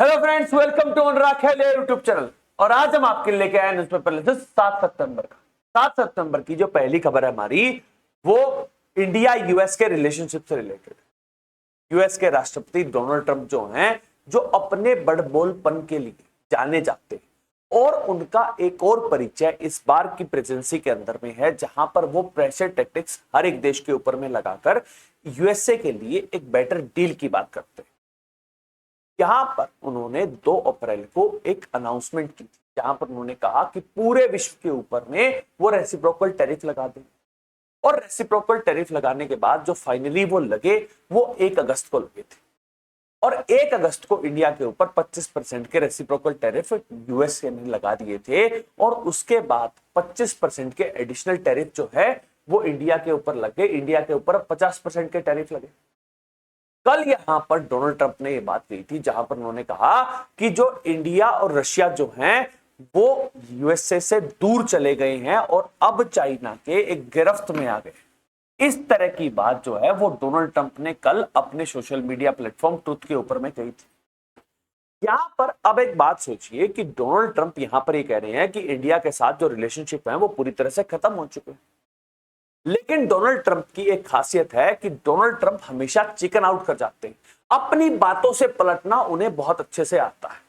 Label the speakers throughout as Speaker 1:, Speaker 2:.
Speaker 1: Hello friends, welcome to Anurag Khele YouTube channel. और आज हम आपके लिए लेके आए न्यूज़पेपर लिस्ट 7 सितंबर का। 7 सितंबर की जो पहली खबर है हमारी, वो इंडिया यूएस के रिलेशनशिप से रिलेटेड। यूएस के राष्ट्रपति डोनाल्ड ट्रंप जो हैं, जो अपने बड़बोलपन के लिए जाने जाते हैं, और उनका एक और परिचय इस बार की प्रेसिडेंसी के अंदर में है, जहां पर वो प्रेशर टैक्टिक्स हर एक देश के ऊपर में लगाकर यूएसए के लिए एक बेटर डील की बात करते हैं। यहां पर उन्होंने 2 अप्रैल को एक अनाउंसमेंट की थी, जहां पर उन्होंने कहा कि पूरे विश्व के ऊपर में वो रेसिप्रोकल टैरिफ लगा देंगे। और रेसिप्रोकल टैरिफ लगाने के बाद जो फाइनली वो लगे, वो 1 अगस्त को लगे थे। और 1 अगस्त को इंडिया के ऊपर 25% के रेसिप्रोकल टैरिफ यूएस ने लगा दिए थे। और उसके बाद 25% के एडिशनल टैरिफ जो है वो इंडिया के ऊपर लगे। इंडिया के ऊपर 50% के टैरिफ लगे। कल यहां पर डोनाल्ड ट्रंप ने यह बात कही थी, जहां पर उन्होंने कहा कि जो इंडिया और रशिया जो हैं, वो यूएसए से दूर चले गए हैं और अब चाइना के एक गिरफ्त में आ गए। इस तरह की बात जो है वो डोनाल्ड ट्रंप ने कल अपने सोशल मीडिया प्लेटफॉर्म ट्रूथ के ऊपर में कही थी। यहां पर अब एक बात सोचिए कि डोनाल्ड ट्रंप यहां पर ये कह रहे हैं कि इंडिया के साथ जो रिलेशनशिप है वो पूरी तरह से खत्म हो चुके हैं। लेकिन डोनाल्ड ट्रंप की एक खासियत है कि डोनाल्ड ट्रंप हमेशा चिकन आउट कर जाते हैं। अपनी बातों से पलटना उन्हें बहुत अच्छे से आता है।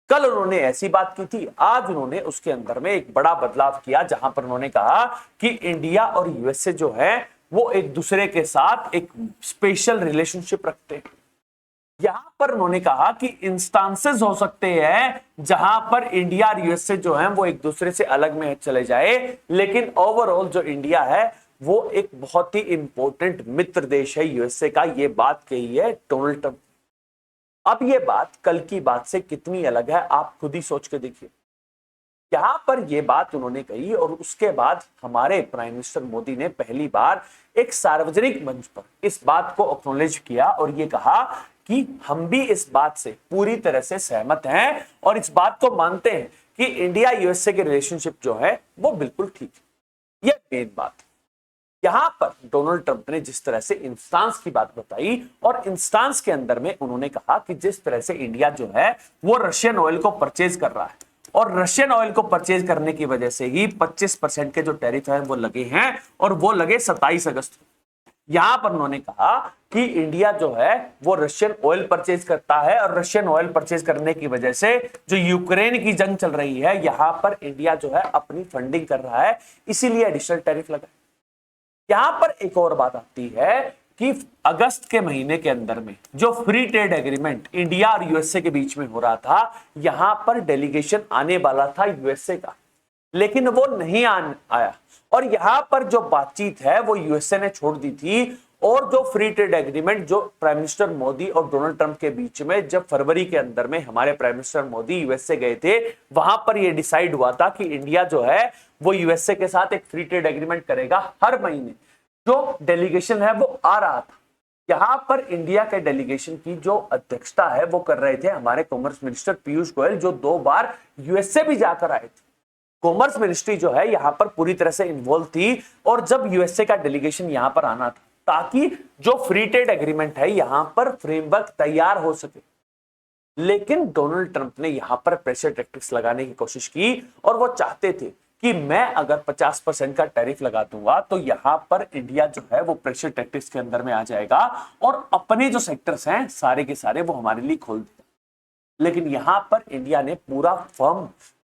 Speaker 1: कल उन्होंने ऐसी बात की थी, आज उन्होंने उसके अंदर में एक बड़ा बदलाव किया, जहां पर उन्होंने कहा कि इंडिया और यूएसए जो है वो एक दूसरे के साथ एक स्पेशल रिलेशनशिप रखते हैं। यहां पर उन्होंने कहा कि इंस्टांसेस हो सकते हैं जहां पर इंडिया और यूएसए जो है वो एक दूसरे से अलग में चले जाए, लेकिन ओवरऑल जो इंडिया है वो एक बहुत ही इंपॉर्टेंट मित्र देश है यूएसए का। ये बात कही है डोनाल्ड ट्रंप। अब ये बात कल की बात से कितनी अलग है, आप खुद ही सोच के देखिए। यहां पर यह बात उन्होंने कही और उसके बाद हमारे प्राइम मिनिस्टर मोदी ने पहली बार एक सार्वजनिक मंच पर इस बात को एक्नॉलेज किया और यह कहा कि हम भी इस बात से पूरी तरह से सहमत हैं और इस बात को मानते हैं कि इंडिया यूएसए के रिलेशनशिप जो है वो बिल्कुल ठीक है। यह मेन बात है। यहां पर डोनाल्ड ट्रंप ने जिस तरह से इंस्टांस की बात बताई, और इंस्टांस के अंदर में उन्होंने कहा कि जिस तरह से इंडिया जो है वो रशियन ऑयल को परचेज कर रहा है, और रशियन ऑयल को परचेज करने की वजह से ही 25% के जो टैरिफ है वो लगे हैं, और वो लगे 27 अगस्त को। यहां पर उन्होंने कहा कि इंडिया जो है वो रशियन ऑयल परचेज करता है, और रशियन ऑयल परचेज करने की वजह से जो यूक्रेन की जंग चल रही है, यहां पर इंडिया जो है अपनी फंडिंग कर रहा है, इसीलिए एडिशनल टैरिफ लगा। यहां पर एक और बात आती है कि अगस्त के महीने के अंदर में जो फ्री ट्रेड एग्रीमेंट इंडिया और यूएसए के बीच में हो रहा था, यहां पर डेलीगेशन आने वाला था यूएसए का, लेकिन वो नहीं आया। और यहां पर जो बातचीत है वो यूएसए ने छोड़ दी थी। और जो फ्री ट्रेड एग्रीमेंट जो प्राइम मिनिस्टर मोदी और डोनाल्ड ट्रंप के बीच में जब फरवरी के अंदर में हमारे प्राइम मिनिस्टर मोदी यूएसए गए थे, वहां पर यह डिसाइड हुआ था कि इंडिया जो है वो यूएसए के साथ एक फ्री ट्रेड एग्रीमेंट करेगा। हर महीने जो डेलीगेशन है वो आ रहा था। यहां पर इंडिया के डेलीगेशन की जो अध्यक्षता है वो कर रहे थे हमारे कॉमर्स मिनिस्टर पीयूष गोयल, जो 2 बार यूएसए भी जाकर आए थे। कॉमर्स मिनिस्ट्री जो है यहां पर पूरी तरह से इन्वॉल्व थी, और जब यूएसए का डेलीगेशन यहां पर आना था ताकि जो फ्री ट्रेड एग्रीमेंट है यहां पर फ्रेमवर्क तैयार हो सके। लेकिन डोनाल्ड ट्रंप ने यहां पर प्रेशर टैक्टिक्स लगाने की कोशिश की, और वो चाहते थे कि मैं अगर 50% का टैरिफ लगा दूंगा तो यहां पर इंडिया जो है वो प्रेशर टैक्टिक्स के अंदर में आ जाएगा और अपने जो सेक्टर्स हैं सारे के सारे वो हमारे लिए खोल देगा। लेकिन यहां पर इंडिया ने पूरा फर्म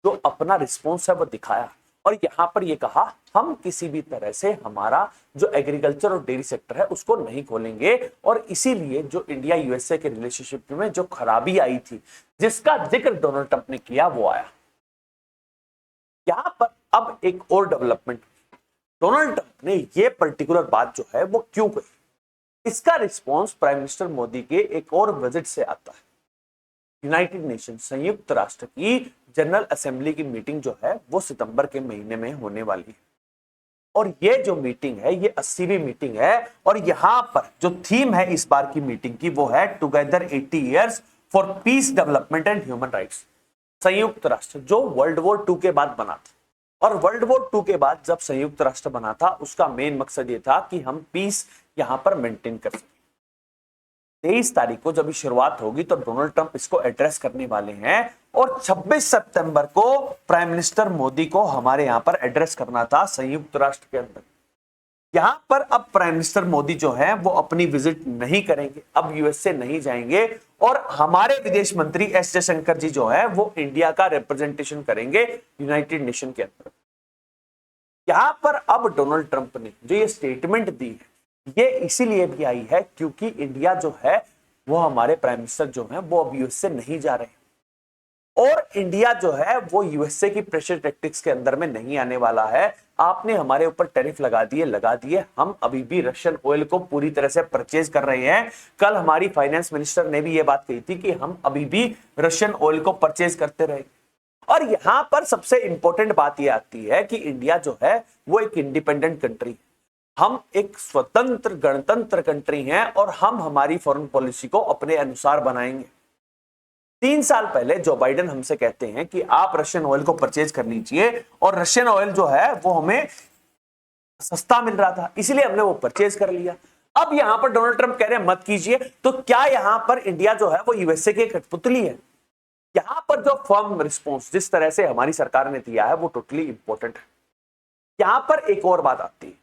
Speaker 1: जो अपना रिस्पॉन्स है वो दिखाया, और यहां पर ये कहा हम किसी भी तरह से हमारा जो एग्रीकल्चर और डेयरी सेक्टर है उसको नहीं खोलेंगे। और इसीलिए जो इंडिया यूएसए के रिलेशनशिप में जो खराबी आई थी, जिसका जिक्र डोनाल्ड ट्रंप ने किया, वो आया। यहां पर अब एक और डेवलपमेंट, डोनाल्ड ट्रंप ने ये पर्टिकुलर बात जो है वो क्यों कही, इसका रिस्पॉन्स प्राइम मिनिस्टर मोदी के एक और विजिट से आता है। यूनाइटेड नेशन संयुक्त राष्ट्र की जनरल असेंबली की मीटिंग जो है वो सितंबर के महीने में होने वाली है, और ये जो मीटिंग है ये 80वीं मीटिंग है। और यहां पर जो थीम है इस बार की मीटिंग की वो है together 80 years for piece, development and human rights. संयुक्त राष्ट्र जो वर्ल्ड वॉर 2 के बाद बना था, और वर्ल्ड वॉर 2 के बाद जब संयुक्त राष्ट्र बना था उसका मेन मकसद ये था कि हम पीस यहां पर मेंटेन कर सकें। 23 तारीख को जब शुरुआत होगी तो डोनाल्ड ट्रंप इसको एड्रेस करने वाले हैं और 26 सितंबर को प्राइम मिनिस्टर मोदी को हमारे यहां पर एड्रेस करना था संयुक्त राष्ट्र के अंदर। यहां पर अब प्राइम मिनिस्टर मोदी जो है वो अपनी विजिट नहीं करेंगे, अब यूएसए नहीं जाएंगे और हमारे विदेश मंत्री एस जयशंकर जी जो है वो इंडिया का रिप्रेजेंटेशन करेंगे यूनाइटेड नेशन के अंदर। यहां पर अब डोनाल्ड ट्रंप ने जो ये स्टेटमेंट दी है ये इसीलिए भी आई है क्योंकि इंडिया जो है वो हमारे प्राइम मिनिस्टर जो है वो अब यूएसए नहीं जा रहे और इंडिया जो है वो यूएसए की प्रेशर टैक्टिक्स के अंदर में नहीं आने वाला है। आपने हमारे ऊपर टैरिफ लगा दिए, हम अभी भी रशियन ऑयल को पूरी तरह से परचेज कर रहे हैं। कल हमारी फाइनेंस मिनिस्टर ने भी ये बात कही थी कि हम अभी भी रशियन ऑयल को परचेज करते रहेंगे। और यहां पर सबसे इंपॉर्टेंट बात यह आती है कि इंडिया जो है वो एक इंडिपेंडेंट कंट्री, हम एक स्वतंत्र गणतंत्र कंट्री हैं और हम हमारी फॉरेन पॉलिसी को अपने अनुसार बनाएंगे। 3 साल पहले जो बाइडेन हमसे कहते हैं कि आप रशियन ऑयल को परचेज कर लीजिए और रशियन ऑयल जो है वो हमें सस्ता मिल रहा था इसलिए हमने वो परचेज कर लिया। अब यहां पर डोनाल्ड ट्रंप कह रहे हैं मत कीजिए, तो क्या यहां पर इंडिया जो है वो यूएसए की कठपुतली है? यहां पर जो फर्म रिस्पॉन्स जिस तरह से हमारी सरकार ने दिया है वो टोटली इंपॉर्टेंट है। यहां पर एक और बात आती है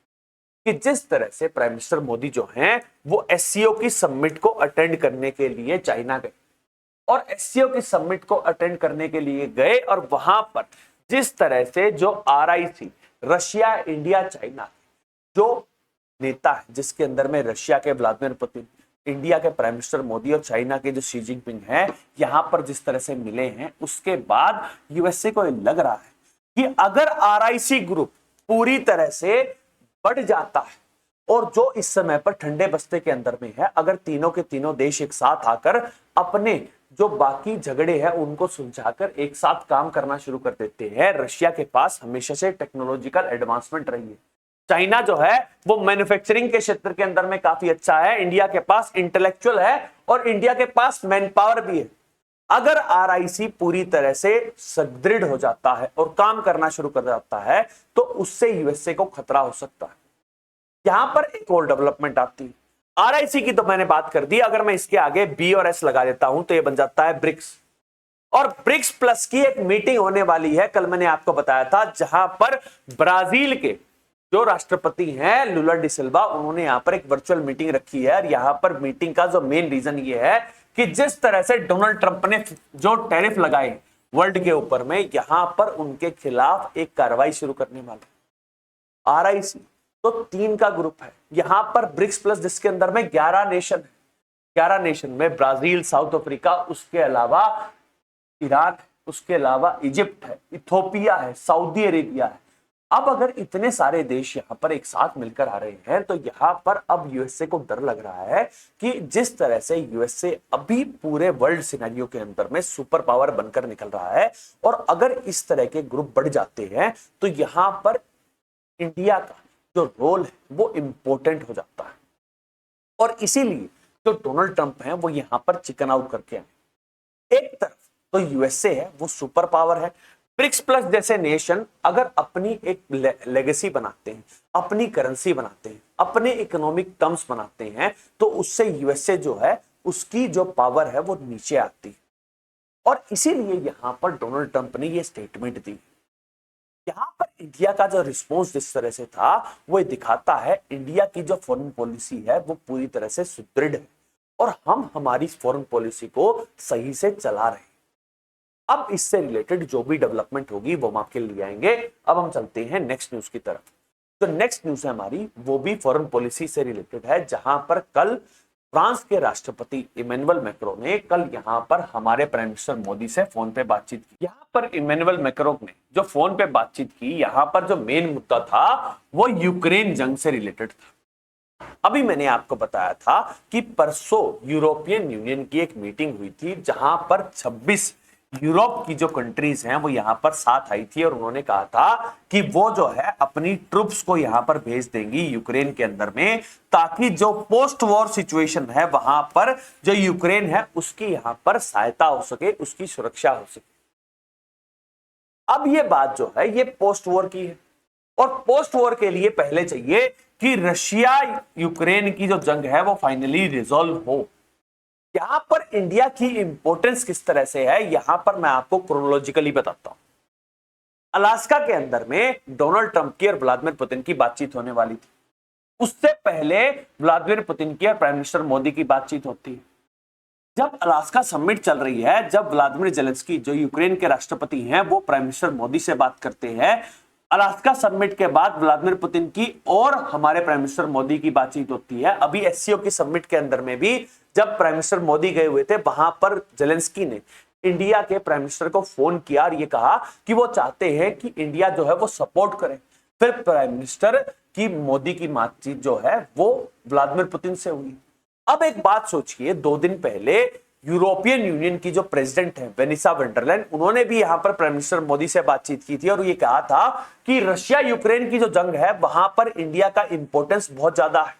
Speaker 1: कि जिस तरह से प्राइम मिनिस्टर मोदी जो हैं वो एससीओ की समिट को अटेंड करने के लिए चाइना गए और एससीओ की समिट को अटेंड करने के लिए गए और वहां पर जिस तरह से जो आरआईसी रशिया इंडिया चाइना जो नेता है जिसके अंदर में रशिया के व्लादिमीर पुतिन, इंडिया के प्राइम मिनिस्टर मोदी और चाइना के जो शी जिनपिंग हैं यहां पर जिस तरह से मिले हैं उसके बाद यूएसए को लग रहा है कि अगर आरआईसी ग्रुप पूरी तरह से बढ़ जाता है और जो इस समय पर ठंडे बस्ते के अंदर में है, अगर तीनों के तीनों देश एक साथ आकर अपने जो बाकी झगड़े हैं उनको सुलझाकर एक साथ काम करना शुरू कर देते हैं। रशिया के पास हमेशा से टेक्नोलॉजिकल एडवांसमेंट रही है, चाइना जो है वो मैन्युफैक्चरिंग के क्षेत्र के अंदर में काफी अच्छा है, इंडिया के पास इंटेलेक्चुअल है और इंडिया के पास मैन पावर भी है। अगर आरआईसी पूरी तरह से सुदृढ़ हो जाता है और काम करना शुरू कर जाता है तो उससे यूएसए को खतरा हो सकता है। यहां पर एक और डेवलपमेंट आती है, आरआईसी की तो मैंने बात कर दी, अगर मैं इसके आगे बी और एस लगा देता हूं तो ये बन जाता है ब्रिक्स और ब्रिक्स प्लस की एक मीटिंग होने वाली है। कल मैंने आपको बताया था जहां पर ब्राजील के जो राष्ट्रपति हैं लुला डी सिल्वा उन्होंने यहां पर एक वर्चुअल मीटिंग रखी है और यहां पर मीटिंग का जो मेन रीजन ये है कि जिस तरह से डोनाल्ड ट्रंप ने जो टैरिफ लगाए वर्ल्ड के ऊपर में यहां पर उनके खिलाफ एक कार्रवाई शुरू करने वाला। आरआईसी तो 3 का ग्रुप है, यहां पर ब्रिक्स प्लस जिसके अंदर में 11 नेशन है, 11 नेशन में ब्राजील, साउथ अफ्रीका, उसके अलावा ईरान, उसके अलावा इजिप्ट है, इथोपिया है, सऊदी अरेबिया है। अब अगर इतने सारे देश यहां पर एक साथ मिलकर आ रहे हैं तो यहां पर अब यूएसए को डर लग रहा है कि जिस तरह से यूएसए अभी पूरे वर्ल्ड सिनेरियो के अंदर में सुपर पावर बनकर निकल रहा है और अगर इस तरह के ग्रुप बढ़ जाते हैं तो यहां पर इंडिया का जो रोल है वो इंपॉर्टेंट हो जाता है और इसीलिए जो डोनाल्ड ट्रंप हैं वो यहां पर चिकन आउट करके आए। एक तरफ तो यूएसए है वो सुपर पावर है, ब्रिक्स प्लस जैसे नेशन अगर अपनी एक लेगेसी बनाते हैं, अपनी करेंसी बनाते हैं, अपने इकोनॉमिक टर्म्स बनाते हैं तो उससे यूएसए जो है उसकी जो पावर है वो नीचे आती है और इसीलिए यहां पर डोनाल्ड ट्रंप ने ये स्टेटमेंट दी। यहां पर इंडिया का जो रिस्पॉन्स जिस तरह से था वो दिखाता है इंडिया की जो फॉरेन पॉलिसी है वो पूरी तरह से सुदृढ़ है और हम हमारी फॉरेन पॉलिसी को सही से चला रहे हैं। अब इससे रिलेटेड जो भी डेवलपमेंट होगी वो हम आपके लिए आएंगे। अब हम चलते हैं नेक्स्ट न्यूज की तरफ। तो नेक्स्ट न्यूज है हमारी वो भी फॉरेन पॉलिसी से रिलेटेड है, जहां पर कल फ्रांस के राष्ट्रपति इमैनुअल मैक्रों ने कल यहां पर हमारे प्राइम मिनिस्टर मोदी से फोन पे बातचीत की। यहां पर इमैनुअल मैक्रों ने जो फोन पे बातचीत की, यहां पर जो मेन मुद्दा था वो यूक्रेन जंग से रिलेटेड था। अभी मैंने आपको बताया था कि परसों यूरोपियन यूनियन की एक मीटिंग हुई थी जहां पर 26 यूरोप की जो कंट्रीज हैं वो यहां पर साथ आई थी और उन्होंने कहा था कि वो जो है अपनी ट्रूप्स को यहां पर भेज देंगी यूक्रेन के अंदर में, ताकि जो पोस्ट वॉर सिचुएशन है वहां पर जो यूक्रेन है उसकी यहां पर सहायता हो सके, उसकी सुरक्षा हो सके। अब ये बात जो है ये पोस्ट वॉर की है और पोस्ट वॉर के लिए पहले चाहिए कि रशिया यूक्रेन की जो जंग है वो फाइनली रिजॉल्व हो। यहां पर इंडिया की इंपॉर्टेंस किस तरह से है, यहां पर मैं आपको क्रोनोलॉजिकली बताता हूं। अलास्का के अंदर में डोनाल्ड ट्रंप की और व्लादिमीर पुतिन की बातचीत होने वाली थी। उससे पहले व्लादिमीर पुतिन की और प्राइम मिनिस्टर मोदी की बातचीत होती है। जब अलास्का समिट चल रही है, जब व्लादिमीर जेलेंस्की जो यूक्रेन के राष्ट्रपति हैं, वो प्राइम मिनिस्टर मोदी से बात करते हैं। अलास्का समिट के बाद व्लादिमीर पुतिन की और हमारे प्राइम मिनिस्टर मोदी की बातचीत होती है। अभी एससीओ की समिट के अंदर में भी जब प्राइम मिनिस्टर मोदी गए हुए थे, वहां पर जेलेंस्की ने इंडिया के प्राइम मिनिस्टर को फोन किया और ये कहा कि वो चाहते हैं कि इंडिया जो है वो सपोर्ट करे। फिर प्राइम मिनिस्टर की मोदी की बातचीत जो है वो व्लादिमीर पुतिन से हुई। अब एक बात सोचिए, 2 दिन पहले यूरोपियन यूनियन की जो प्रेसिडेंट है वेनिसा वंडरलैंड, उन्होंने भी यहां पर प्राइम मिनिस्टर मोदी से बातचीत की थी और ये कहा था कि रशिया यूक्रेन की जो जंग है वहां पर इंडिया का इंपॉर्टेंस बहुत ज्यादा है।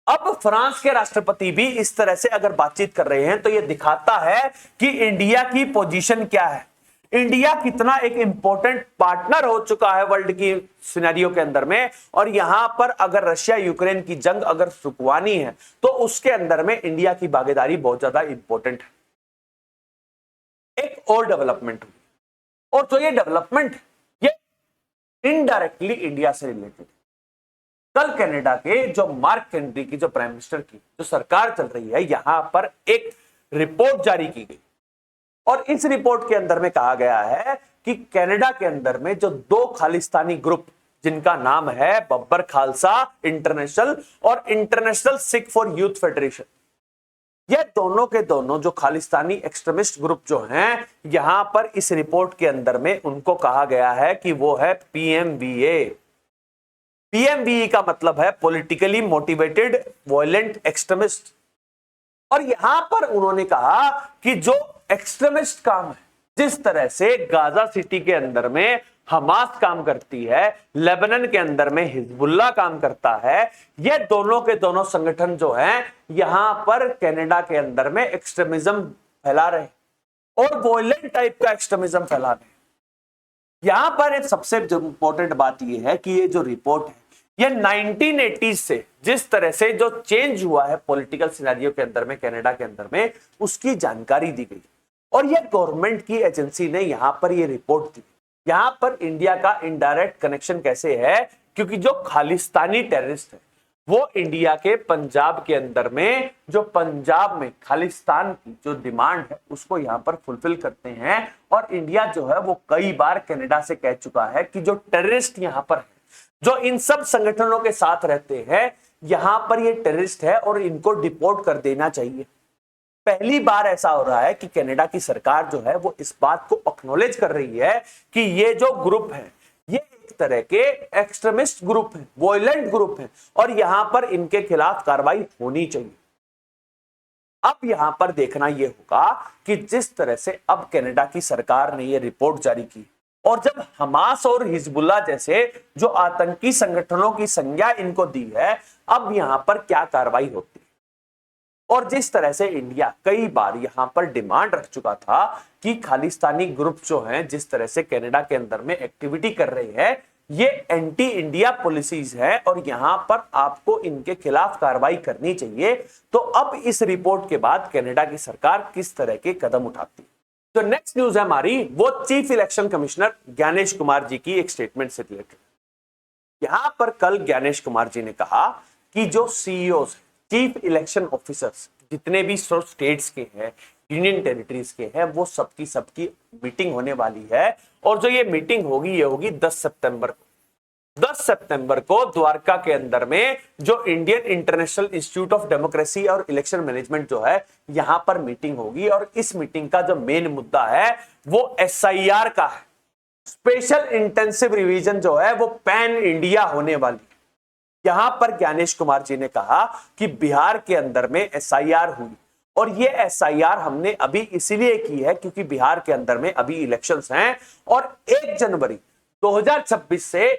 Speaker 1: अब फ्रांस के राष्ट्रपति भी इस तरह से अगर बातचीत कर रहे हैं तो यह दिखाता है कि इंडिया की पोजीशन क्या है, इंडिया कितना एक इंपॉर्टेंट पार्टनर हो चुका है वर्ल्ड की सिनेरियो के अंदर में। और यहां पर अगर रशिया यूक्रेन की जंग अगर रुकवानी है तो उसके अंदर में इंडिया की भागीदारी बहुत ज्यादा इंपॉर्टेंट है। एक और डेवलपमेंट हुई, और जो ये डेवलपमेंट ये इनडायरेक्टली इंडिया से रिलेटेड। कल कनाडा के जो मार्क केनेडी की जो प्राइम मिनिस्टर की जो सरकार चल रही है, यहां पर एक रिपोर्ट जारी की गई और इस रिपोर्ट के अंदर में कहा गया है कि कनाडा के अंदर में जो 2 खालिस्तानी ग्रुप जिनका नाम है बब्बर खालसा इंटरनेशनल और international Sikh for youth federation, ये दोनों के दोनों जो खालिस्तानी एक्सट्रीमिस्ट ग्रुप जो हैं, यहां पर इस रिपोर्ट के अंदर में उनको कहा गया है कि वो है पीएमवीए। पीएमवीई का मतलब है पॉलिटिकली मोटिवेटेड वायलेंट एक्सट्रीमिस्ट। और यहां पर उन्होंने कहा कि जो एक्सट्रीमिस्ट काम है, जिस तरह से गाजा सिटी के अंदर में हमास काम करती है, लेबनान के अंदर में हिजबुल्ला काम करता है, ये दोनों के दोनों संगठन जो हैं यहां पर कनाडा के अंदर में एक्सट्रीमिज्म फैला रहे और वायलेंट टाइप का एक्सट्रीमिज्म फैला रहे। यहां पर एक सबसे इंपॉर्टेंट बात यह है कि ये जो रिपोर्ट है ये 1980 से जिस तरह से जो चेंज हुआ है पॉलिटिकल सिनेरियो के अंदर में कनाडा के अंदर में, उसकी जानकारी दी गई और ये गवर्नमेंट की एजेंसी ने यहां पर ये रिपोर्ट दी। यहां पर इंडिया का इनडायरेक्ट कनेक्शन कैसे है, क्योंकि जो खालिस्तानी टेररिस्ट है वो इंडिया के पंजाब के अंदर में, जो पंजाब में खालिस्तान की जो डिमांड है उसको यहां पर फुलफिल करते हैं। और इंडिया जो है वो कई बार कनाडा से कह चुका है कि जो टेररिस्ट यहां पर है, जो इन सब संगठनों के साथ रहते हैं, यहां पर ये टेररिस्ट है और इनको डिपोर्ट कर देना चाहिए। पहली बार ऐसा हो रहा है कि कनाडा की सरकार जो है वो इस बात को एक्नॉलेज कर रही है कि ये जो ग्रुप है ये एक तरह के एक्सट्रीमिस्ट ग्रुप है, वायलेंट ग्रुप है और यहां पर इनके खिलाफ कार्रवाई होनी चाहिए। अब यहां पर देखना यह होगा कि जिस तरह से अब कनाडा की सरकार ने यह रिपोर्ट जारी की और जब हमास और हिजबुल्ला जैसे जो आतंकी संगठनों की संज्ञा इनको दी है, अब यहां पर क्या कार्रवाई होती है। और जिस तरह से इंडिया कई बार यहां पर डिमांड रख चुका था कि खालिस्तानी ग्रुप जो हैं, जिस तरह से कनाडा के अंदर में एक्टिविटी कर रहे हैं, ये एंटी इंडिया पॉलिसीज है और यहां पर आपको इनके खिलाफ कार्रवाई करनी चाहिए। तो अब इस रिपोर्ट के बाद कनाडा की सरकार किस तरह के कदम उठाती है। तो नेक्स्ट न्यूज है हमारी वो chief election commissioner Gyanesh Kumar ji की एक स्टेटमेंट से रिलेटेड। यहां पर कल ज्ञानेश कुमार जी ने कहा कि जो सीईओ चीफ इलेक्शन ऑफिसर्स जितने भी स्टेट्स के हैं, यूनियन टेरिटरीज के हैं, वो सबकी मीटिंग होने वाली है और जो ये मीटिंग होगी ये होगी 10 सितंबर को। 10 सितंबर को द्वारका के अंदर में जो Indian international institute of democracy और इलेक्शन मैनेजमेंट जो है यहां पर मीटिंग होगी और इस मीटिंग का जो मेन मुद्दा है वो एसआईआर का है। स्पेशल इंटेंसिव रिवीजन जो है वो पैन इंडिया होने वाली। यहां पर ज्ञानेश कुमार जी ने कहा कि बिहार के अंदर में एसआईआर हुई और ये एसआईआर हमने अभी इसीलिए की है क्योंकि बिहार के अंदर में अभी इलेक्शंस हैं और 1 जनवरी 2026 से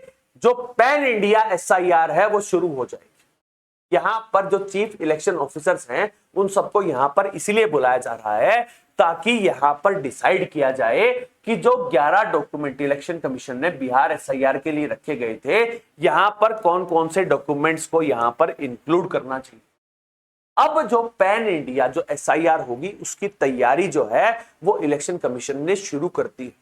Speaker 1: जो पैन इंडिया एसआईआर है वो शुरू हो जाएगी। यहां पर जो चीफ इलेक्शन ऑफिसर्स हैं उन सबको यहां पर इसीलिए बुलाया जा रहा है ताकि यहां पर डिसाइड किया जाए कि जो 11 डॉक्यूमेंट इलेक्शन कमीशन ने बिहार एसआईआर के लिए रखे गए थे, यहां पर कौन कौन से डॉक्यूमेंट्स को यहां पर इंक्लूड करना चाहिए। अब जो पैन इंडिया जो एसआईआर होगी उसकी तैयारी जो है वो इलेक्शन कमीशन ने शुरू कर दी।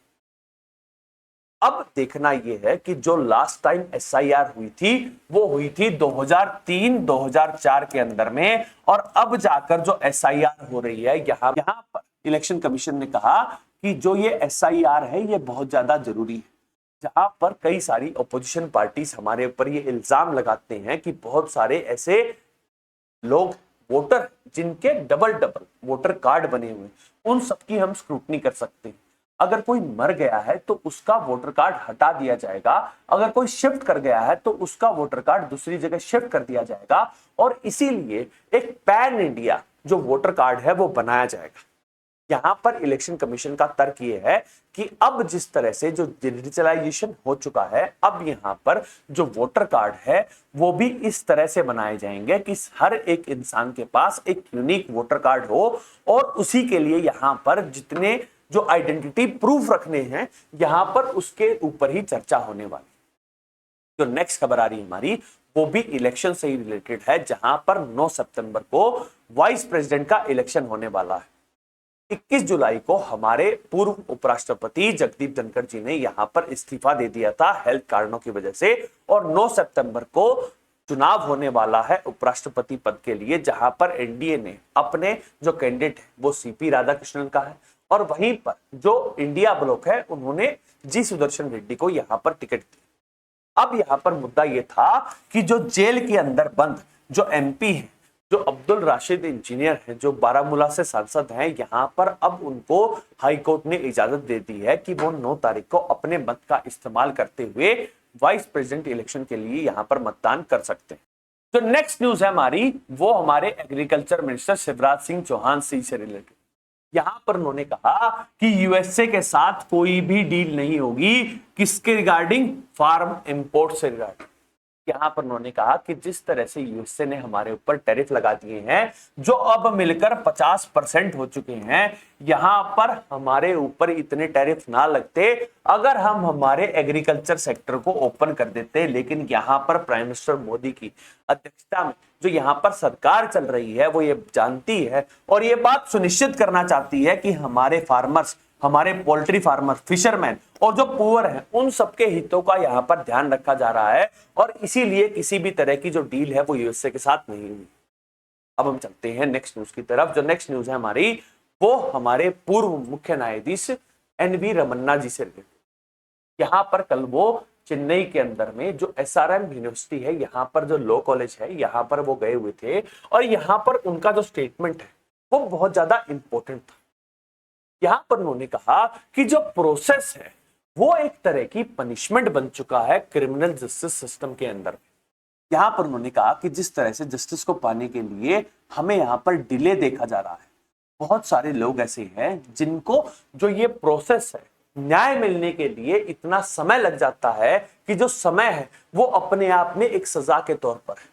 Speaker 1: अब देखना यह है कि जो लास्ट टाइम एसआईआर हुई थी वो हुई थी 2003-2004 के अंदर में, और अब जाकर जो एसआईआर हो रही है यहां पर इलेक्शन कमीशन ने कहा कि जो ये एसआईआर है ये बहुत ज्यादा जरूरी है, जहां पर कई सारी ऑपोजिशन पार्टीज हमारे ऊपर ये इल्जाम लगाते हैं कि बहुत सारे ऐसे लोग वोटर जिनके डबल वोटर कार्ड बने हुए, उन सबकी हम स्क्रूटनी कर सकते हैं। अगर कोई मर गया है तो उसका वोटर कार्ड हटा दिया जाएगा, अगर कोई शिफ्ट कर गया है तो उसका वोटर कार्ड दूसरी जगह शिफ्ट कर दिया जाएगा, और इसीलिए एक पैन इंडिया जो वोटर कार्ड है वो बनाया जाएगा। यहां पर इलेक्शन कमीशन का तर्क यह है कि अब जिस तरह से जो डिजिटलाइजेशन हो चुका है, अब यहां पर जो वोटर कार्ड है वो भी इस तरह से बनाए जाएंगे कि हर एक इंसान के पास एक यूनिक वोटर कार्ड हो, और उसी के लिए यहां पर जितने जो आइडेंटिटी प्रूफ रखने हैं यहां पर उसके ऊपर ही चर्चा होने वाली। जो नेक्स्ट खबर आ रही है हमारी वो भी इलेक्शन से ही रिलेटेड है, जहां पर 9 सितंबर को वाइस प्रेसिडेंट का इलेक्शन होने वाला है। 21 जुलाई को हमारे पूर्व उपराष्ट्रपति जगदीप धनखड़ जी ने यहां पर इस्तीफा दे दिया था हेल्थ कारणों की वजह से, और 9 सितंबर को चुनाव होने वाला है उपराष्ट्रपति पद के लिए, जहां पर एनडीए ने अपने जो कैंडिडेट है वो सीपी राधाकृष्णन का है, और वहीं पर जो इंडिया ब्लॉक है उन्होंने जी सुदर्शन रेड्डी को यहां पर टिकट दी। अब यहां पर मुद्दा यह था कि जो जेल के अंदर बंद जो एमपी है, जो अब्दुल राशिद इंजीनियर हैं, जो बारामूला से सांसद हैं, यहां पर अब उनको हाईकोर्ट ने इजाजत दे दी है कि वो 9 तारीख को अपने मत का इस्तेमाल करते हुए वाइस प्रेसिडेंट इलेक्शन के लिए यहां पर मतदान कर सकते हैं। जो नेक्स्ट न्यूज है हमारी वो हमारे एग्रीकल्चर मिनिस्टर शिवराज सिंह चौहान से रिलेटेड। यहां पर उन्होंने कहा कि यूएसए के साथ कोई भी डील नहीं होगी, किसके रिगार्डिंग, फार्म इंपोर्ट से रिगार्डिंग। यहां पर उन्होंने कहा कि जिस तरह से यूएसए ने हमारे ऊपर टैरिफ लगा दिए हैं जो अब मिलकर 50% हो चुके हैं, यहां पर हमारे ऊपर इतने टैरिफ ना लगते अगर हम हमारे एग्रीकल्चर सेक्टर को ओपन कर देते। लेकिन यहां पर प्राइम मिनिस्टर मोदी की अध्यक्षता में जो यहां पर सरकार चल रही है वो ये जानती है और ये बात सुनिश्चित करना चाहती है कि हमारे फार्मर्स, हमारे पोल्ट्री फार्मर, फिशरमैन और जो पुअर हैं उन सबके हितों का यहां पर ध्यान रखा जा रहा है, और इसीलिए किसी भी तरह की जो डील है वो यूएसए के साथ नहीं हुई। अब हम चलते हैं नेक्स्ट न्यूज की तरफ। जो नेक्स्ट न्यूज है हमारी वो हमारे पूर्व मुख्य न्यायाधीश एनवी रमन्ना जी से रिलेटेड। यहां पर कल वो चेन्नई के अंदर में जो एसआरएम यूनिवर्सिटी है, यहां पर जो लॉ कॉलेज है, यहां पर वो गए हुए थे, और यहां पर उनका जो स्टेटमेंट है वो बहुत ज्यादा इंपॉर्टेंट था। यहां पर उन्होंने कहा कि जो प्रोसेस है वो एक तरह की पनिशमेंट बन चुका है क्रिमिनल जस्टिस सिस्टम के अंदर। यहां पर उन्होंने कहा कि जिस तरह से जस्टिस को पाने के लिए हमें यहां पर डिले देखा जा रहा है, बहुत सारे लोग ऐसे हैं जिनको जो ये प्रोसेस है न्याय मिलने के लिए इतना समय लग जाता है कि जो समय है वो अपने आप में एक सजा के तौर पर है।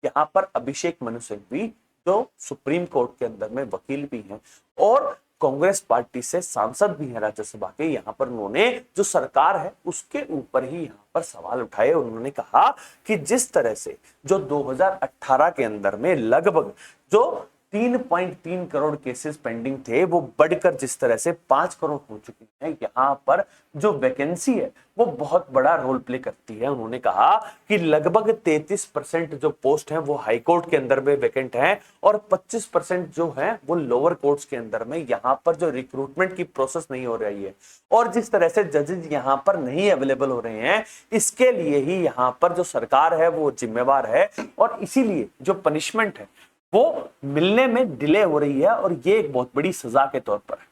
Speaker 1: यहां पर अभिषेक मनु सिंघवी जो सुप्रीम कोर्ट के अंदर में वकील भी हैं और कांग्रेस पार्टी से सांसद भी हैं राज्यसभा के, यहां पर उन्होंने जो सरकार है उसके ऊपर ही यहां पर सवाल उठाए। उन्होंने कहा कि जिस तरह से जो 2018 के अंदर में लगभग जो 3.3 करोड़ केसेस पेंडिंग थे वो बढ़कर जिस तरह से 5 करोड़ हो चुके हैं, यहाँ पर जो वैकेंसी है वो बहुत बड़ा रोल प्ले करती है। उन्होंने कहा कि लगभग 33% जो पोस्ट हैं वो हाई कोर्ट के अंदर में वैकेंट हैं और 25% जो है वो लोअर कोर्ट्स के अंदर में, यहाँ पर जो रिक्रूटमेंट की प्रोसेस नहीं हो रही है और जिस तरह से जजेस यहाँ पर नहीं अवेलेबल हो रहे हैं, इसके लिए ही यहाँ पर जो सरकार है वो जिम्मेवार है और इसीलिए जो पनिशमेंट है वो मिलने में डिले हो रही है और ये एक बहुत बड़ी सजा के तौर पर है।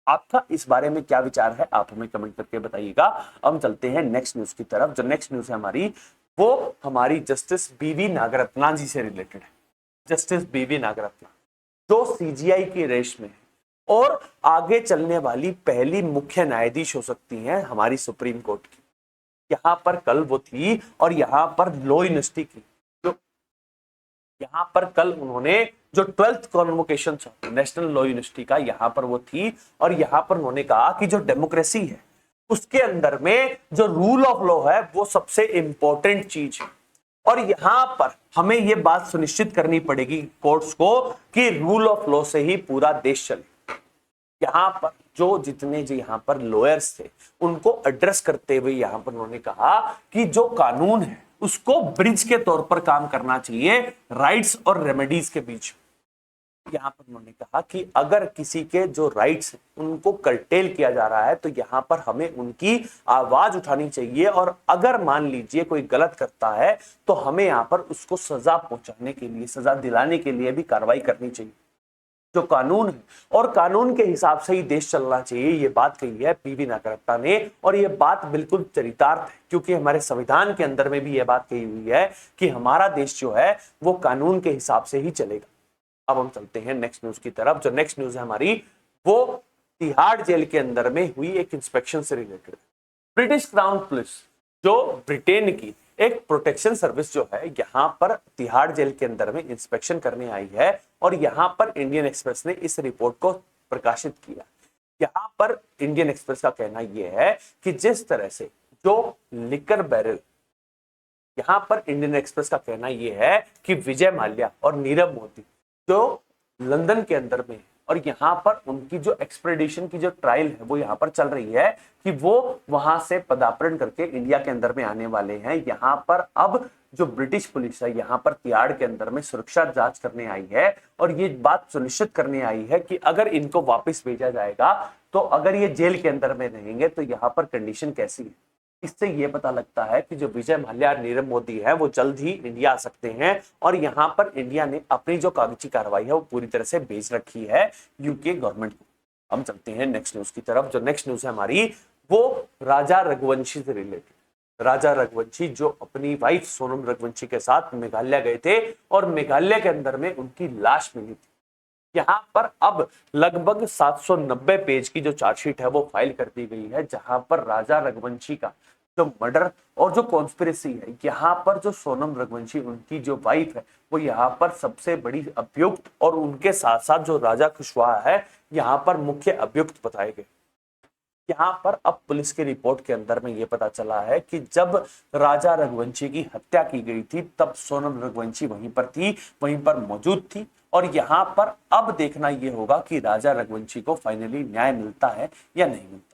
Speaker 1: आपका इस बारे में क्या विचार है आप हमें कमेंट करके बताइएगा। हम चलते हैं नेक्स्ट न्यूज की तरफ। जो नेक्स्ट न्यूज है हमारी वो हमारी जस्टिस बीवी नागरत्ना जी से रिलेटेड है। जस्टिस बीवी नागरत्ना जो सीजीआई की रेस में है और आगे चलने वाली पहली मुख्य न्यायाधीश हो सकती हैं हमारी सुप्रीम कोर्ट की। यहां पर कल वो थी और यहां पर लॉ यूनिवर्सिटी की यहां पर कल उन्होंने जो 12th convocation national law university का यहां पर वो थी और यहां पर उन्होंने कहा कि जो डेमोक्रेसी है उसके अंदर में जो रूल ऑफ लॉ है वो सबसे इंपॉर्टेंट चीज है। और यहां पर हमें यह बात सुनिश्चित करनी पड़ेगी कोर्ट्स को कि रूल ऑफ लॉ से ही पूरा देश चले। यहाँ पर जो जितने जो यहाँ पर लॉयर्स थे उनको एड्रेस करते हुए यहाँ पर उन्होंने कहा कि जो कानून है उसको ब्रिज के तौर पर काम करना चाहिए राइट्स और रेमेडीज के बीच। यहाँ पर उन्होंने कहा कि अगर किसी के जो राइट्स उनको कर्टेल किया जा रहा है तो यहाँ पर हमें उनकी आवाज उठानी चाहिए, और अगर मान लीजिए कोई गलत करता है तो हमें यहाँ पर उसको सजा पहुंचाने के लिए, सजा दिलाने के लिए भी कार्रवाई करनी चाहिए। जो कानून है और कानून के हिसाब से ही देश चलना चाहिए, ये बात कही है पीवी नागरत्ना ने, और ये बात बिल्कुल चरितार्थ है क्योंकि हमारे संविधान के अंदर में भी ये बात कही हुई है कि हमारा देश जो है वो कानून के हिसाब से ही चलेगा। अब हम चलते हैं नेक्स्ट न्यूज की तरफ। जो नेक्स्ट न्यूज है हमारी वो तिहाड़ जेल के अंदर में हुई एक इंस्पेक्शन से रिलेटेड। ब्रिटिश क्राउन पुलिस जो ब्रिटेन की एक प्रोटेक्शन सर्विस जो है यहाँ पर तिहाड़ जेल के अंदर में इंस्पेक्शन करने आई है, और यहाँ पर इंडियन एक्सप्रेस ने इस रिपोर्ट को प्रकाशित किया। यहाँ पर इंडियन एक्सप्रेस का कहना यह है कि जिस तरह से जो लिकर बैरल, यहाँ पर इंडियन एक्सप्रेस का कहना यह है कि विजय माल्या और नीरव मोदी जो लंदन के अंदर में, और यहाँ पर उनकी जो एक्सट्रेडिशन की जो ट्रायल है वो यहाँ पर चल रही है कि वो वहां से पदार्पण करके इंडिया के अंदर में आने वाले हैं। यहाँ पर अब जो ब्रिटिश पुलिस है यहाँ पर तिहाड़ के अंदर में सुरक्षा जांच करने आई है, और ये बात सुनिश्चित करने आई है कि अगर इनको वापस भेजा जाएगा तो अगर ये जेल के अंदर में रहेंगे तो यहाँ पर कंडीशन कैसी है। इससे ये पता लगता है कि जो विजय माल्या और नीरव मोदी है वो जल्द ही इंडिया आ सकते हैं, और यहाँ पर इंडिया ने अपनी जो कागजी कार्रवाई है वो पूरी तरह से भेज रखी है यूके गवर्नमेंट को। हम चलते हैं नेक्स्ट न्यूज की तरफ। जो नेक्स्ट न्यूज है हमारी वो राजा रघुवंशी से रिलेटेड। राजा रघुवंशी जो अपनी वाइफ सोनम रघुवंशी के साथ मेघालय गए थे और मेघालय के अंदर में उनकी लाश मिली थी। यहाँ पर अब लगभग 790 पेज की जो चार्जशीट है वो फाइल कर दी गई है, जहां पर राजा रघुवंशी का जो मर्डर और जो कॉन्स्पिरेसी है, यहाँ पर जो सोनम रघुवंशी उनकी जो वाइफ है वो यहाँ पर सबसे बड़ी अभियुक्त, और उनके साथ साथ जो राजा कुशवाहा है यहाँ पर मुख्य अभियुक्त बताए गए। यहाँ पर अब पुलिस की रिपोर्ट के अंदर में ये पता चला है कि जब राजा रघुवंशी की हत्या की गई थी तब सोनम रघुवंशी वहीं पर थी, वहीं पर मौजूद थी, और यहाँ पर अब देखना यह होगा कि राजा रघुवंशी को फाइनली न्याय मिलता है या नहीं मिलता।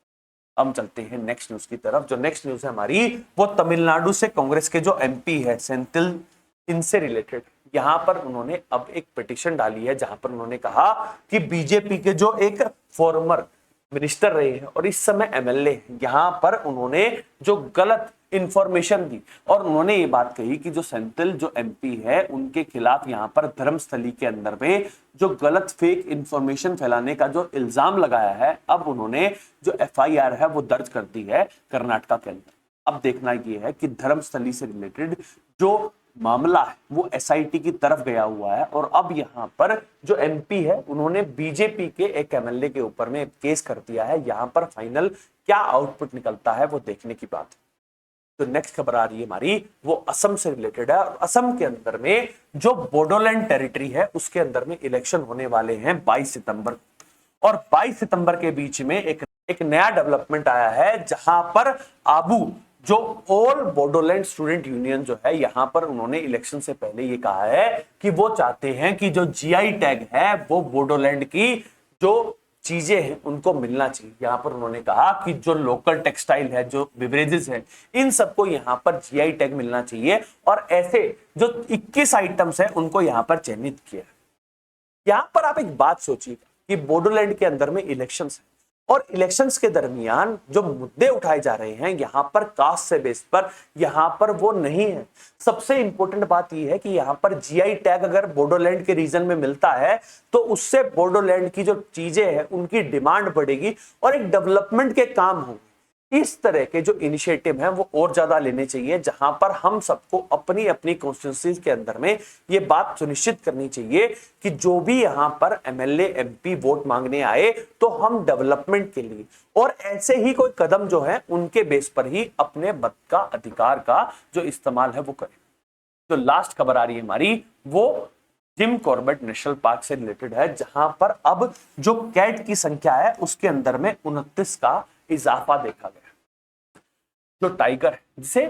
Speaker 1: हम चलते हैं नेक्स्ट न्यूज की तरफ। जो नेक्स्ट न्यूज है हमारी वो तमिलनाडु से कांग्रेस के जो एमपी है सेंथिल, इनसे रिलेटेड यहाँ पर उन्होंने अब एक पिटीशन डाली है, जहां पर उन्होंने कहा कि बीजेपी के जो एक फॉर्मर मिनिस्टर रहे हैं और इस समय एमएलए हैं, यहाँ पर उन्होंने जो गलत इंफॉर्मेशन दी, और उन्होंने ये बात कही कि जो सेंथिल जो एमपी है उनके खिलाफ यहाँ पर धर्मस्थली के अंदर में जो गलत फेक इंफॉर्मेशन फैलाने का जो इल्जाम लगाया है, अब उन्होंने जो एफआईआर है वो दर्ज कर दी है कर्नाटका के अंदर। अब देखना ये है कि धर्मस्थली से रिलेटेड जो मामला है वो एसआईटी की तरफ गया हुआ है, और अब यहाँ पर जो एमपी है उन्होंने बीजेपी के एक एमएलए के ऊपर में केस कर दिया है। यहाँ पर फाइनल क्या आउटपुट निकलता है वो देखने की बात है। तो नेक्स्ट खबर आ रही है हमारी वो असम से रिलेटेड है, और असम के अंदर में जो बोडोलैंड टेरिटरी है उसके अंदर में इलेक्शन होने वाले हैं 22 सितंबर, और 22 सितंबर के बीच में एक नया डेवलपमेंट आया है, जहां पर आबू जो ऑल बोडोलैंड स्टूडेंट यूनियन जो है यहाँ पर उन्होंने इलेक्शन से पहले ये कहा है कि वो चाहते हैं कि जो जीआई टैग है वो बोडोलैंड की जो चीजें हैं उनको मिलना चाहिए। यहाँ पर उन्होंने कहा कि जो लोकल टेक्सटाइल है, जो बिवरेजेस है, इन सबको यहाँ पर जीआई टैग मिलना चाहिए, और ऐसे जो 21 आइटम्स है उनको यहाँ पर चयनित किया। यहाँ पर आप एक बात सोचिएगा कि बोडोलैंड के अंदर में इलेक्शंस है, और इलेक्शंस के दरमियान जो मुद्दे उठाए जा रहे हैं यहाँ पर कास्ट से बेस पर, यहाँ पर वो नहीं है। सबसे इंपॉर्टेंट बात यह है कि यहाँ पर जीआई टैग अगर बोडोलैंड के रीजन में मिलता है तो उससे बोडोलैंड की जो चीजें हैं उनकी डिमांड बढ़ेगी और एक डेवलपमेंट के काम होंगे। इस तरह के जो इनिशिएटिव हैं वो और ज्यादा लेने चाहिए, जहां पर हम सबको अपनी अपनी कॉन्स्टिट्यूंसीज के अंदर में ये बात सुनिश्चित करनी चाहिए कि जो भी यहाँ पर एमएलए एमपी वोट मांगने आए तो हम डेवलपमेंट के लिए और ऐसे ही कोई कदम जो है उनके बेस पर ही अपने मत का अधिकार का जो इस्तेमाल है वो करें। जो लास्ट खबर आ रही है हमारी वो जिम कॉर्बेट नेशनल पार्क से रिलेटेड है, जहां पर अब जो कैट की संख्या है उसके अंदर में 29 का इजाफा देखा गया। जो टाइगर है जिसे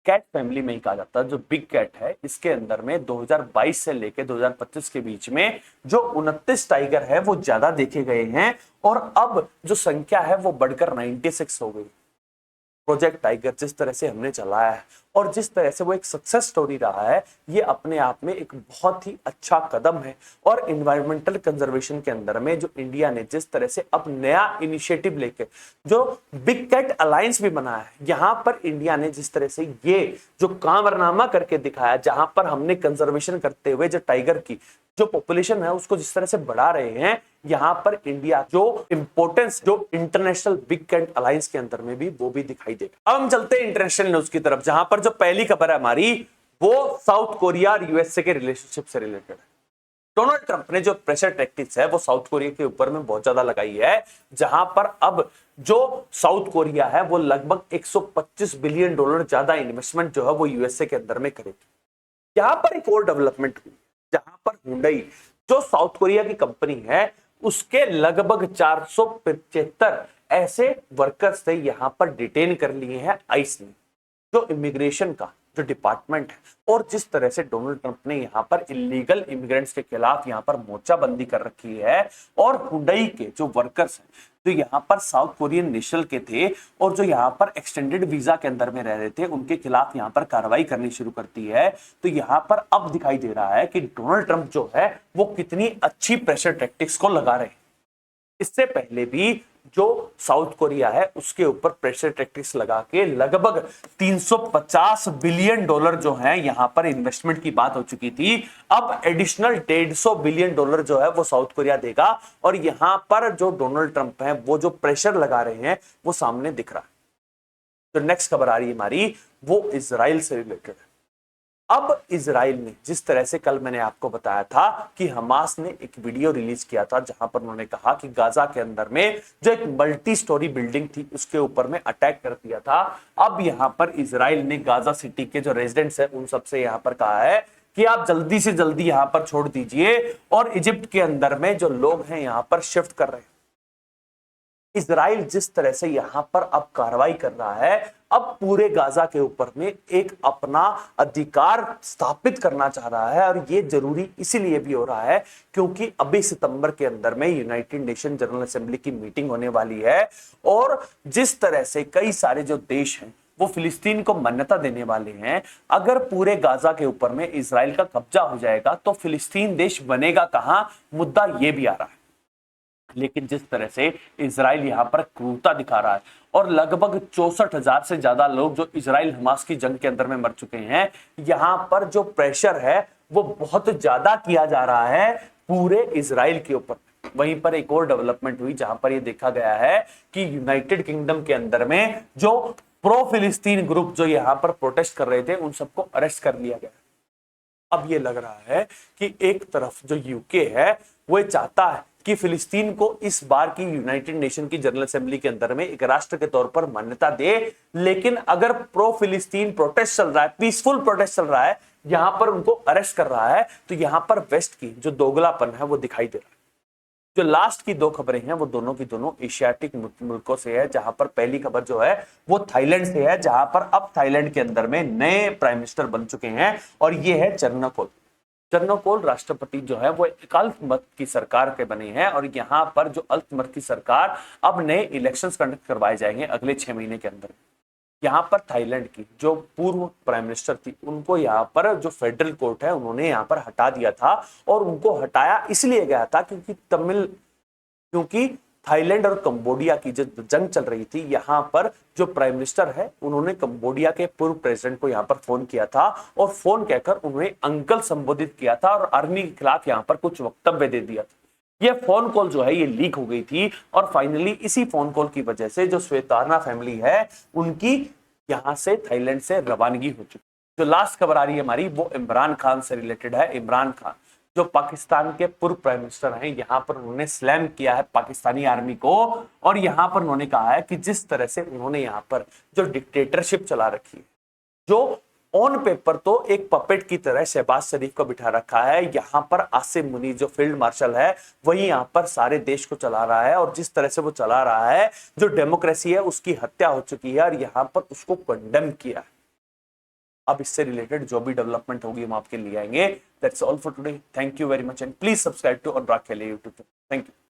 Speaker 1: कैट फैमिली में ही कहा जाता है, जो बिग कैट है, इसके अंदर में 2022 से लेकर 2025 के बीच में जो 29 टाइगर है वो ज्यादा देखे गए हैं और अब जो संख्या है वो बढ़कर 96 हो गई। प्रोजेक्ट टाइगर जिस तरह से हमने चलाया है और जिस तरह से वो एक सक्सेस स्टोरी रहा है, ये अपने आप में एक बहुत ही अच्छा कदम है। और इन्वायरमेंटल कंजर्वेशन के अंदर में जो इंडिया ने जिस तरह से अब नया इनिशिएटिव लेके जो बिग कैट अलायंस भी बनाया है, यहां पर इंडिया ने जिस तरह से ये जो कामरनामा करके दिखाया, जहां पर हमने कंजर्वेशन करते हुए जो टाइगर की जो पॉपुलेशन है उसको जिस तरह से बढ़ा रहे हैं, यहां पर इंडिया जो इंपॉर्टेंस जो इंटरनेशनल बिग कैट अलायंस के अंदर में भी वो भी दिखाई देगा। अब हम चलते हैं इंटरनेशनल न्यूज की तरफ, जहां पर जो पहली खबर है हमारी वो साउथ कोरिया और यूएसए के रिलेशनशिप से रिलेटेड है। डोनाल्ड ट्रंप ने जो प्रेशर टैक्टिक्स है वो साउथ कोरिया के ऊपर में बहुत ज्यादा लगाई है, जहां पर अब जो साउथ कोरिया है वो लगभग 125 बिलियन डॉलर ज्यादा इन्वेस्टमेंट जो है वो यूएसए के अंदर में करेगी। यहां पर एक और डेवलपमेंट हुई, जहां पर हुंडई जो साउथ कोरिया की कंपनी है उसके लगभग 475 ऐसे वर्कर्स थे यहां पर डिटेन कर लिए हैं आइस ने, जो इमिग्रेशन का जो डिपार्टमेंट है। और जिस तरह से डोनाल्ड ट्रंप ने यहां पर इलीगल इमिग्रेंट्स के खिलाफ यहां पर मोर्चाबंदी कर रखी है और हुंडई के जो वर्कर्स हैं जो यहां पर साउथ कोरियन नेशनल के थे और जो यहां पर एक्सटेंडेड वीजा के अंदर में रह रहे थे, उनके खिलाफ यहां पर कार्रवाई करनी शुरू करती है। तो यहां पर अब दिखाई दे रहा है कि डोनाल्ड ट्रंप जो है वो कितनी अच्छी प्रेशर टैक्टिक्स को लगा रहे हैं। इससे पहले भी जो साउथ कोरिया है उसके ऊपर प्रेशर टैक्टिक्स लगा के लगभग 350 बिलियन डॉलर जो है यहां पर इन्वेस्टमेंट की बात हो चुकी थी। अब एडिशनल 150 बिलियन डॉलर जो है वो साउथ कोरिया देगा और यहां पर जो डोनाल्ड ट्रंप है वो जो प्रेशर लगा रहे हैं वो सामने दिख रहा है। तो नेक्स्ट खबर आ रही है हमारी वो इजराइल से रिलेटेड है। अब इजराइल ने जिस तरह से कल मैंने आपको बताया था कि हमास ने एक वीडियो रिलीज किया था जहां पर उन्होंने कहा कि गाजा के अंदर में जो एक मल्टी स्टोरी बिल्डिंग थी उसके ऊपर में अटैक कर दिया था। अब यहां पर इजराइल ने गाजा सिटी के जो रेजिडेंट्स हैं उन सबसे यहां पर कहा है कि आप जल्दी से जल्दी यहां पर छोड़ दीजिए और इजिप्ट के अंदर में जो लोग हैं यहां पर शिफ्ट कर रहे हैं। इजराइल जिस तरह से यहां पर अब कार्रवाई कर रहा है, अब पूरे गाजा के ऊपर में एक अपना अधिकार स्थापित करना चाह रहा है और ये जरूरी इसीलिए भी हो रहा है क्योंकि अभी सितंबर के अंदर में यूनाइटेड नेशन जनरल असेंबली की मीटिंग होने वाली है और जिस तरह से कई सारे जो देश हैं वो फिलिस्तीन को मान्यता देने वाले हैं। अगर पूरे गाजा के ऊपर में इजराइल का कब्जा हो जाएगा तो फिलिस्तीन देश बनेगा कहां, मुद्दा ये भी आ रहा है। लेकिन जिस तरह से इजराइल यहां पर क्रूरता दिखा रहा है और लगभग 64,000 से ज्यादा लोग जो इजराइल हमास की जंग के अंदर में मर चुके हैं, यहां पर जो प्रेशर है वो बहुत ज्यादा किया जा रहा है पूरे इजराइल के ऊपर। वहीं पर एक और डेवलपमेंट हुई जहां पर ये देखा गया है कि यूनाइटेड किंगडम के अंदर में जो प्रो फिलिस्तीन ग्रुप जो यहां पर प्रोटेस्ट कर रहे थे उन सबको अरेस्ट कर लिया गया। अब ये लग रहा है कि एक तरफ जो यूके है वो चाहता है कि फिलिस्तीन को इस बार की यूनाइटेड नेशन की जनरल असेंबली के अंदर में एक राष्ट्र के तौर पर मान्यता दे, लेकिन अगर प्रो फिलिस्तीन प्रोटेस्ट चल रहा है, पीसफुल प्रोटेस्ट चल रहा है, यहां पर उनको अरेस्ट कर रहा है, तो यहां पर वेस्ट की जो दोगलापन है वो दिखाई दे रहा है। जो लास्ट की दो खबरें हैं वो दोनों की दोनों एशियाटिक मुल्कों से है, जहां पर पहली खबर जो है वो थाईलैंड से है, जहां पर अब थाईलैंड के अंदर में नए प्राइम मिनिस्टर बन चुके हैं और ये है चर्नोकोल। चर्नोकोल राष्ट्रपति जो है वो एक अल्पमत की सरकार के बने हैं और यहां पर जो अल्पमत की सरकार अब नए इलेक्शंस कंडक्ट करवाए जाएंगे अगले 6 महीने के अंदर। यहां पर थाईलैंड की जो पूर्व प्राइम मिनिस्टर थी उनको यहां पर जो फेडरल कोर्ट है उन्होंने यहां पर हटा दिया था और उनको हटाया इसलिए गया था क्योंकि थाईलैंड और कंबोडिया की जो जंग चल रही थी, यहां पर जो प्राइम मिनिस्टर है उन्होंने कंबोडिया के पूर्व प्रेसिडेंट को यहां पर फोन किया था और फोन कहकर उन्हें अंकल संबोधित किया था और आर्मी के खिलाफ यहां पर कुछ वक्तव्य दे दिया था। यह फोन कॉल जो है ये लीक हो गई थी और फाइनली इसी फोन कॉल की वजह से जो श्वेताना फैमिली है उनकी यहां से थाईलैंड से रवानगी हो चुकी। जो लास्ट खबर आ रही है हमारी वो इमरान खान से रिलेटेड है। इमरान खान जो पाकिस्तान के पूर्व प्राइम मिनिस्टर हैं, यहां पर उन्होंने स्लैम किया है पाकिस्तानी आर्मी को और यहां पर उन्होंने कहा है कि जिस तरह से उन्होंने यहां पर जो डिक्टेटरशिप चला रखी है, जो ऑन पेपर तो एक पपेट की तरह शहबाज शरीफ को बिठा रखा है, यहां पर आसिम मुनीर जो फील्ड मार्शल है वही यहां पर सारे देश को चला रहा है और जिस तरह से वो चला रहा है, जो डेमोक्रेसी है उसकी हत्या हो चुकी है और यहां पर उसको कंडेम किया है। अब इससे रिलेटेड जो भी डेवलपमेंट होगी हम आपके लिए आएंगे। That's all for today, thank you very much and please subscribe to Anurag Khele YouTube. Thank you.